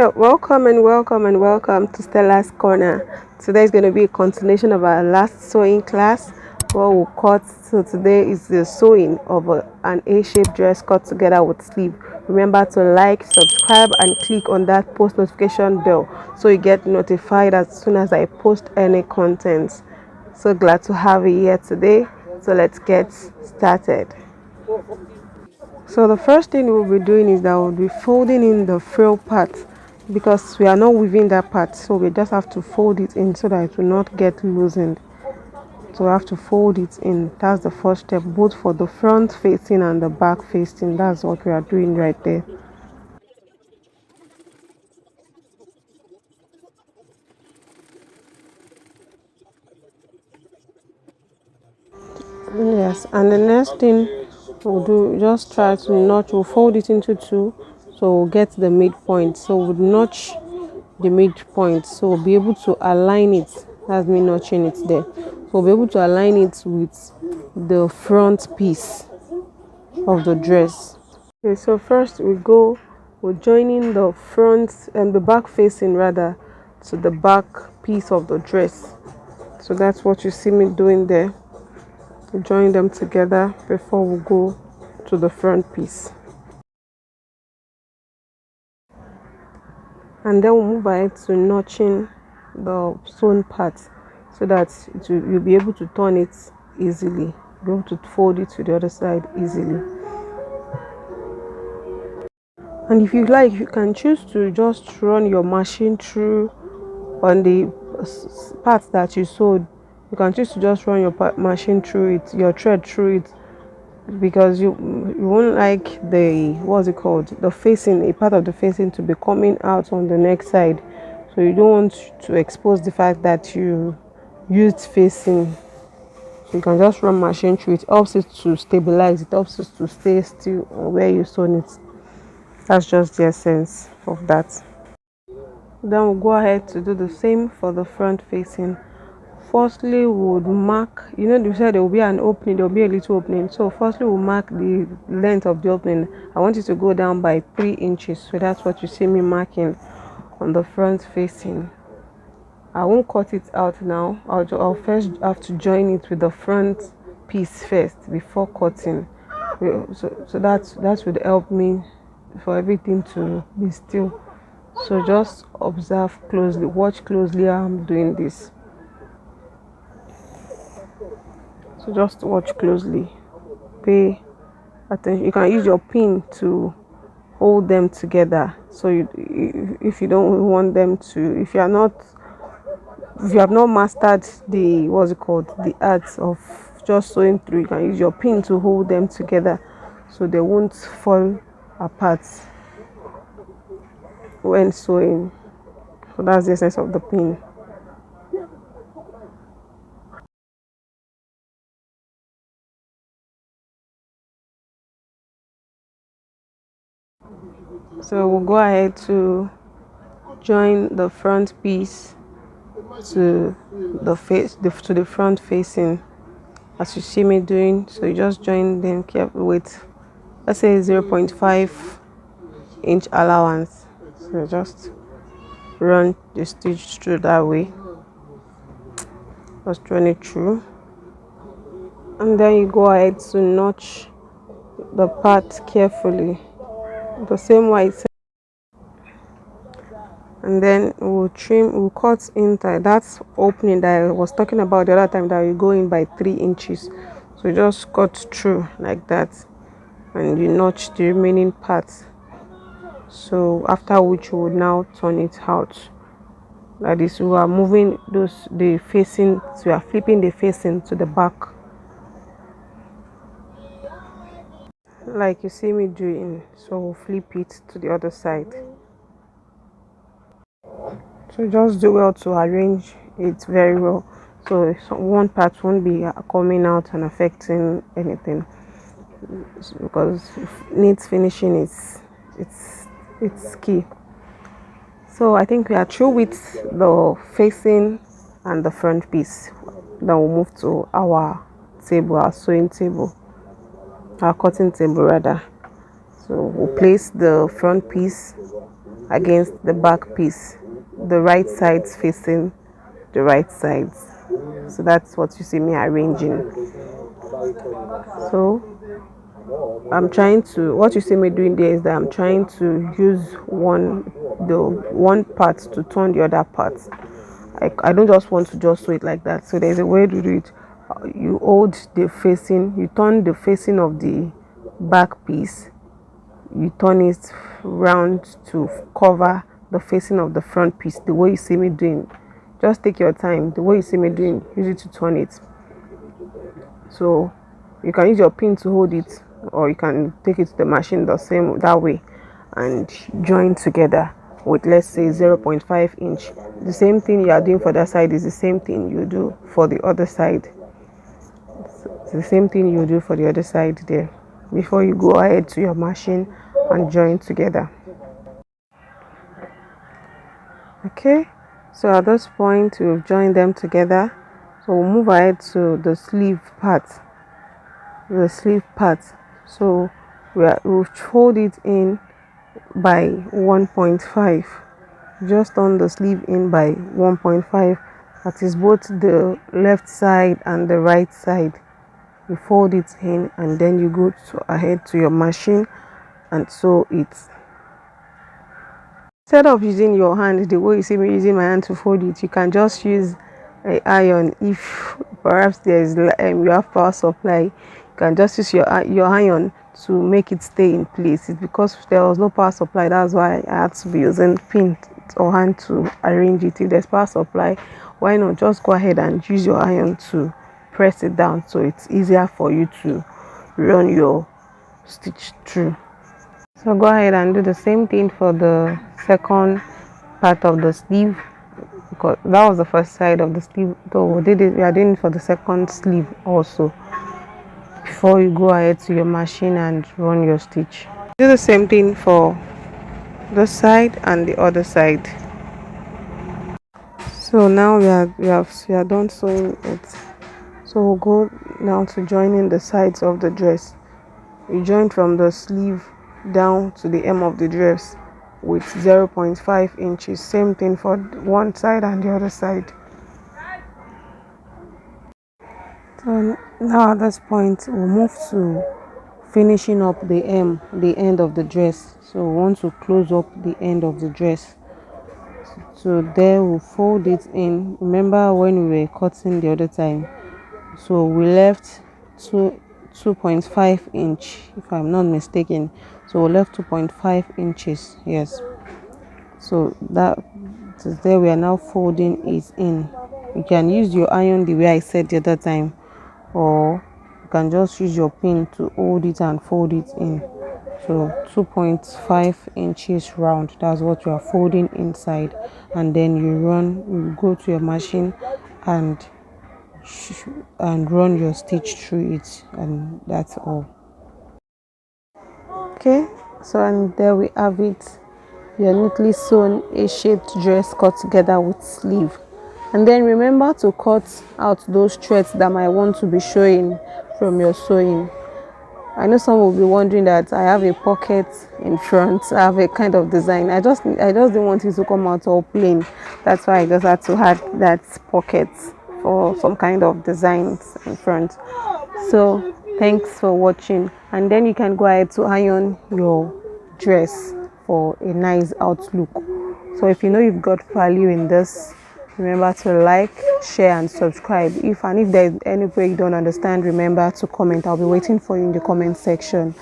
Yeah, welcome to Stella's Corner. Today is going to be a continuation of our last sewing class. What we cut so today is the sewing of an A-shaped dress cut together with sleeve. Remember to like, subscribe, and click on that post notification bell so you get notified as soon as I post any content. So glad to have you here today. So let's get started. So the first thing we'll be doing is that we'll be folding in the frill part because we are not weaving that part, so we just have to fold it in so that it will not get loosened. So we have to fold it in. That's the first step, both for the front facing and the back facing. That's what we are doing right there. Yes, and the next thing we'll do, just try to notch. We'll fold it into two, so we'll get the midpoint. So we'll notch the midpoint, so we'll be able to align it. That's me notching it there. So we'll be able to align it with the front piece of the dress. Okay, so first we're joining the front and the back facing rather to the back piece of the dress. So that's what you see me doing there. Join them together before we go to the front piece, and then we'll move ahead to notching the sewn part so that you'll be able to turn it easily, be able to fold it to the other side easily. And if you like, you can choose to just run your machine through on the parts that you sewed. You can choose to just run your machine through it, your thread through it, because you won't like the the facing, a part of the facing to be coming out on the next side. So you don't want to expose the fact that you used facing. So you can just run machine through it. Helps it to stabilize, it helps it to stay still where you sewn it. That's just the essence of that. Then we'll go ahead to do the same for the front facing. Firstly, we would mark, you said there will be an opening, there will be a little opening. So firstly, we'll mark the length of the opening. I want it to go down by 3 inches. So that's what you see me marking on the front facing. I won't cut it out now. I'll first have to join it with the front piece first before cutting. So that would help me for everything to be still. So just observe closely, watch closely how I'm doing this. So just watch closely, pay attention. You can use your pin to hold them together. So if you don't want them to, if you have not mastered the the art of just sewing through, you can use your pin to hold them together so they won't fall apart when sewing. So that's the essence of the pin. So we'll go ahead to join the front piece to to the front facing, as you see me doing. So you just join them with, let's say, 0.5 inch allowance. So just run the stitch through that way. Just run it through, and then you go ahead to notch the part carefully the same way. And then we'll cut inside that opening that I was talking about the other time, that you go in by 3 inches. So you just cut through like that, and you notch the remaining parts. So after which you will now turn it out. That is, we are moving the facing, so we are flipping the facing to the back, like you see me doing. So we'll flip it to the other side. So just do well to arrange it very well, so one part won't be coming out and affecting anything, because neat finishing is it's key. So I think we are through with the facing and the front piece. Then we'll move to our table, our sewing table, our cutting table rather. So we'll place the front piece against the back piece, the right sides facing the right sides. So that's what you see me arranging. So I'm trying to, what you see me doing there is that I'm trying to use the one part to turn the other part. I don't just want to just sew it like that. So there's a way to do it. You hold the facing, you turn the facing of the back piece, you turn it round to cover the facing of the front piece, the way you see me doing. Just take your time, the way you see me doing, use it to turn it. So you can use your pin to hold it, or you can take it to the machine the same that way and join together with, let's say, 0.5 inch. The same thing you are doing for that side is the same thing you do for the other side. It's the same thing you do for the other side there before you go ahead to your machine and join together. Okay, so at this point we've joined them together. So we'll move ahead to the sleeve part. So we'll fold it in by 1.5. Just on the sleeve in by 1.5. That is both the left side and the right side. You fold it in and then you go ahead to your machine and sew it. Instead of using your hand the way you see me using my hand to fold it, you can just use an iron. If perhaps there's you have power supply, you can just use your iron to make it stay in place. It's because there was no power supply, that's why I had to be using pin or hand to arrange it. If there's power supply, why not just go ahead and use your iron to press it down, so it's easier for you to run your stitch through. So go ahead and do the same thing for the second part of the sleeve, because that was the first side of the sleeve, so we are doing it for the second sleeve also before you go ahead to your machine and run your stitch. Do the same thing for this side and the other side. So now we are done sewing it. So we'll go now to joining the sides of the dress. You join from the sleeve down to the hem of the dress with 0.5 inches. Same thing for one side and the other side. So now at this point we'll move to finishing up the end of the dress. So we want to close up the end of the dress. So there we'll fold it in. Remember when we were cutting the other time, so we left 2.5 inch, if I'm not mistaken. So we left 2.5 inches. Yes, so that is there. We are now folding it in. You can use your iron the way I said the other time, or you can just use your pin to hold it and fold it in. So 2.5 inches round, that's what you are folding inside, and then you go to your machine and run your stitch through it, and that's all. Okay, so and there we have it, your neatly sewn A-shaped dress cut together with sleeve. And then remember to cut out those threads that might want to be showing from your sewing. I know some will be wondering that I have a pocket in front. I have a kind of design. I just didn't want it to come out all plain. That's why I just had to add that pocket for some kind of designs in front. So thanks for watching, and then you can go ahead to iron your dress for a nice outlook. So if you know you've got value in this, remember to like, share and subscribe. If there's any way you don't understand, remember to comment. I'll be waiting for you in the comment section.